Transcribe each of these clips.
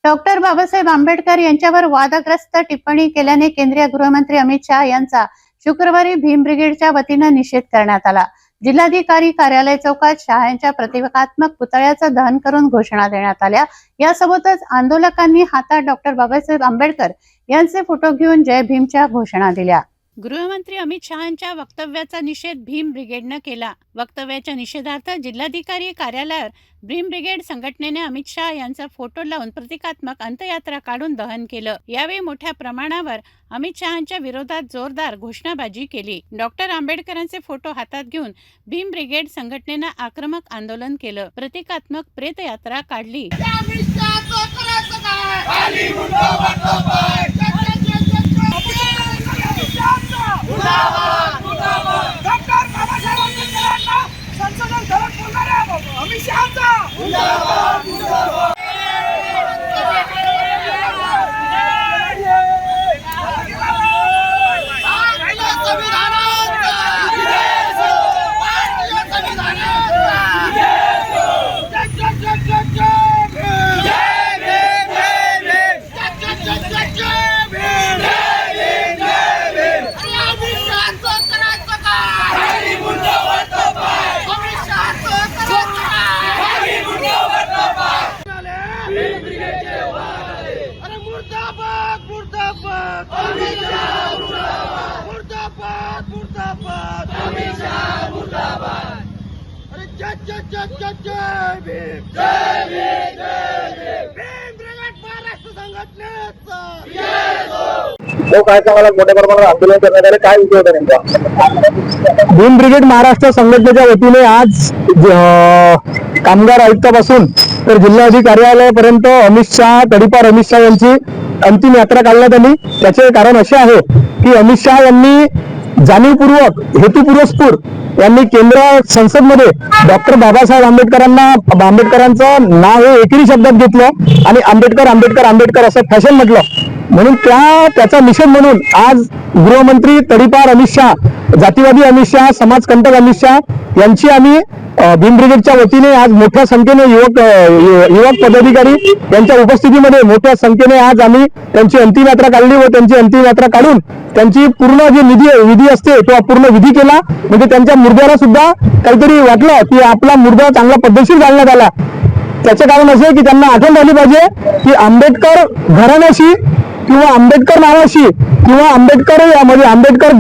Doctor Babasaheb Ambedkar यांच्यावर वादग्रस्त टिप्पणी केल्याने केंद्रीय गृहमंत्री अमित शहा यांचा शुक्रवारी भीम ब्रिगेडच्या वतीने निषेध करण्यात आला। जिल्हाधिकारी कार्यालय चौकात शहा यांच्या प्रतिकात्मक पुतळ्याचं दहन करून घोषणा देण्यात आल्या। यासोबतच आंदोलकांनी हातात डॉक्टर बाबासाहेब आंबेडकर यांचे फोटो घेऊन जय भीमच्या घोषणा दिल्या। गृहमंत्री अमित शहांच्या वक्तव्याचा निषेध भीम ब्रिगेडनं केला। वक्तव्याच्या निषेधार्थ जिल्हाधिकारी कार्यालयावर भीम ब्रिगेड संघटनेने अमित शहा यांचा फोटो लावून प्रतिकात्मक अंत्ययात्रा काढून दहन केलं। यावेळी मोठ्या प्रमाणावर अमित शहांच्या विरोधात जोरदार घोषणाबाजी केली। डॉक्टर आंबेडकरांचे फोटो हातात घेऊन भीम ब्रिगेड संघटनेनं आक्रमक आंदोलन केलं, प्रतिकात्मक प्रेतयात्रा काढली। काय सांगायला मोठ्या प्रमाणात आंदोलन करण्यात आले, काय विषय होता नेमका? भीम ब्रिगेड महाराष्ट्र संघटनेच्या वतीने आज कामगार आयुक्तापासून तर जिल्हाधिकारी कार्यालयापर्यंत अमित शहा तडीपार अमित शहा यांची अंतिम यात्रा काढण्यात आली। त्याचे कारण असे आहे की अमित शहा यांनी जाणीवपूर्वक हेतुपुरस्पर यांनी केंद्र संसदमध्ये डॉक्टर बाबासाहेब आंबेडकरांचं नाव हे एकेरी शब्दात घेतलं आणि आंबेडकर आंबेडकर आंबेडकर असं फॅशन म्हटलं। म्हणून त्याचा निषेध म्हणून आज गृहमंत्री तडीपार अमित शहा, जातीवादी अमित शहा, समाजकंटक अमित शहा यांची आम्ही भीम ब्रिगेडच्या वतीने आज मोठ्या संख्येने युवक पदाधिकारी यांच्या उपस्थितीमध्ये मोठ्या संख्येने आज आम्ही त्यांची अंतिम यात्रा काढली व त्यांची अंतिम यात्रा काढून त्यांची पूर्ण जे विधी असते तो पूर्ण विधी केला। म्हणजे त्यांच्या मुर्द्याला सुद्धा काहीतरी वाटलं की आपला मुर्दा चांगला पद्धतशीर घालण्यात आला। त्याचे कारण असे की त्यांना आठवण झाली पाहिजे की आंबेडकर घराण्याशी किंवा आंबेडकर नावाशी किंवा आंबेडकर यामध्ये आंबेडकर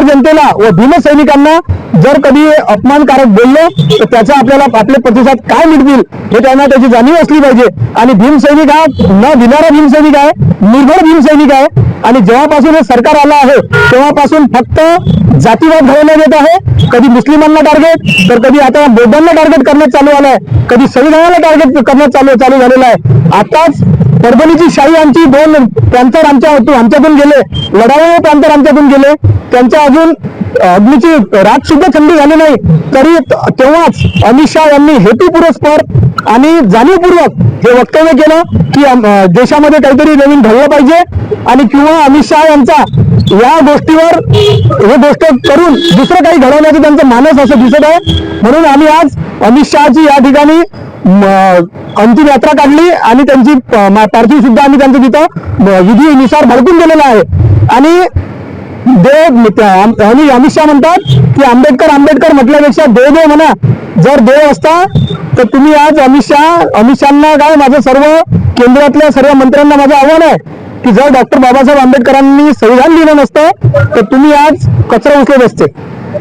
जनतेला व भीमसैनिकांना जर कधी अपमानकारक बोललो तर त्याचा आपले प्रतिसाद काय मिळतील हे त्यांना त्याची जाणीव असली पाहिजे। आणि भीमसैनिक हा न भिणारा भीमसैनिक आहे, निर्भय भीमसैनिक आहे। आणि जेव्हापासून हे सरकार आलं आहे तेव्हापासून फक्त जातीवाद घडवण्यात येत आहे। कधी मुस्लिमांना टार्गेट तर कधी आता बौद्धांना टार्गेट करण्यात चालू आलं आहे, कधी संविधानाला टार्गेट करण्यात चालू झालेलं आहे। आताच परभणीची शाही आमची 2 पॅन्थर आमच्यातून गेले, लढाऊ पॅन्थर आमच्यातून गेले, त्यांच्या अजून अग्नीची रात सुद्धा थंडी झाली नाही तरी तेव्हाच अमित शहा यांनी हेतुपुरस्पर आणि जाणीवपूर्वक हे वक्तव्य केलं की देशामध्ये काहीतरी नवीन घडलं पाहिजे आणि किंवा अमित शहा यांचा या गोष्टीवर हे गोष्ट करून दुसरं काही घडवण्याचं त्यांचं मानस असं दिसत आहे। म्हणून आम्ही आज अमित शहाची या ठिकाणी अंतिम यात्रा काढली आणि त्यांची पार्थिव सुद्धा आम्ही त्यांचं तिथं विधीनुसार भडकून दिलेलं आहे। आणि अमित शहा म्हणतात की आंबेडकर म्हटल्यापेक्षा देव म्हणा, जर देव असता तर तुम्ही आज अमित शहांना काय, माझं सर्व केंद्रातल्या सर्व मंत्र्यांना माझं आव्हान आहे की जर डॉक्टर बाबासाहेब आंबेडकरांनी संविधान लिहिलं नसतं तर तुम्ही आज कचरा उचलत असते।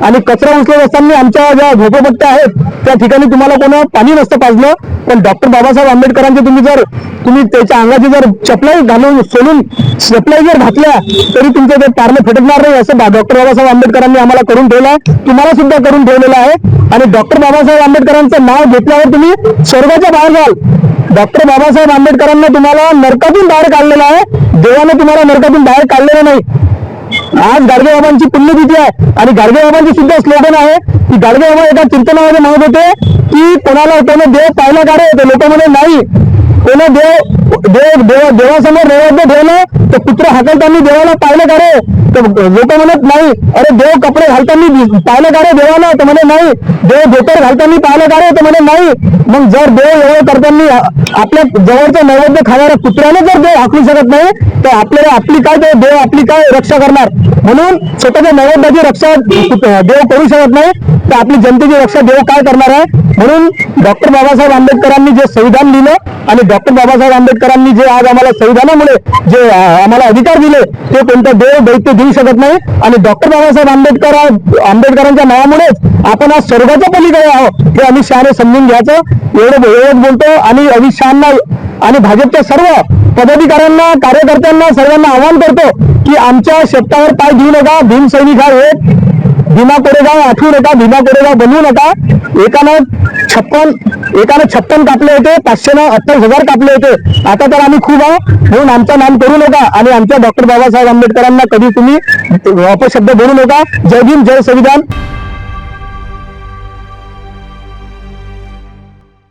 आणि कचरा उचलत असताना आमच्या ज्या झोपडपट्ट्या आहेत त्या ठिकाणी तुम्हाला कोणा पाणी नसतं पाजलं, पण डॉक्टर बाबासाहेब आंबेडकरांचे तुम्ही त्याच्या अंगाची जर चपलाई घालून सोलून चपलाई जर घातल्या तरी तुमचं ते पारणं फेटणार नाही, असं डॉक्टर बाबासाहेब आंबेडकरांनी आम्हाला करून ठेवलं आहे, तुम्हाला सुद्धा करून ठेवलेलं आहे। आणि डॉक्टर बाबासाहेब आंबेडकरांचं नाव घेतल्यावर तुम्ही स्वर्गाच्या बाहेर जाल। डॉक्टर बाबासाहेब आंबेडकरांना तुम्हाला नरकातून बाहेर काढलेलं आहे, देवाने तुम्हाला नरकातून बाहेर काढलेलं नाही। आज गाडगे बाबांची पुण्यतिथी आहे आणि गाडगे बाबांची सुद्धा स्लोगन आहे की गाडगे बाबा एका कीर्तनामध्ये म्हणत होते की कोणाला देव पाहिला का रे, ते लोक म्हणे नाही, कोणा देवासमोर नैवेद्य ठेवलं तर कुत्र हाकलताना देवाला पाहिलं का रे? तर लोक म्हणत नाही. अरे देव कपडे घालताना पाहिलं का रे देवाला? तर म्हणे नाही. देव धोतर घालताना पाहिलं का रे? तर म्हणे नाही. मग जर देव एवढं करताना आपल्या जवळचं नैवेद्य खाणाऱ्या कुत्र्याने जर देव हाकलू शकत नाही तर आपल्याला आपली काय देव आपली काय रक्षा करणार? म्हणून स्वतःच्या नैवेद्याची रक्षा देव करू शकत नाही तर आपली जनतेची रक्षा देव काय करणार आहे? म्हणून डॉक्टर बाबासाहेब आंबेडकरांनी जे संविधान लिहिलं आणि डॉक्टर बाबासाहेब आंबेडकरांनी जे आज आम्हाला संविधानामुळे जे आम्हाला अधिकार दिले ते कोणता देव दैत्य देऊ शकत नाही. आणि डॉक्टर बाबासाहेब आंबेडकरांच्या नावामुळेच आपण आज स्वर्गाच्या पलीकडे आहोत हे अमित शहाने समजून घ्यायचं. एवढं बोलतो. आणि अमित शहाना आणि भाजपच्या सर्व पदाधिकाऱ्यांना कार्यकर्त्यांना सर्वांना आवाहन करतो की आमच्या शेतावर पाय देऊ नका. भीमसैनिक हा एक भीमा कोरेगाव आठवू नका, भीमा कोरेगाव बनवू नका. एकानं 56 कापले होते, 528,000 कापले होते. आता तर आम्ही खूप आहोत म्हणून आमचं नाम करू नका आणि आमच्या डॉक्टर बाबासाहेब आंबेडकरांना कधी तुम्ही अपशब्द बोलू नका. जय भीम, जय संविधान.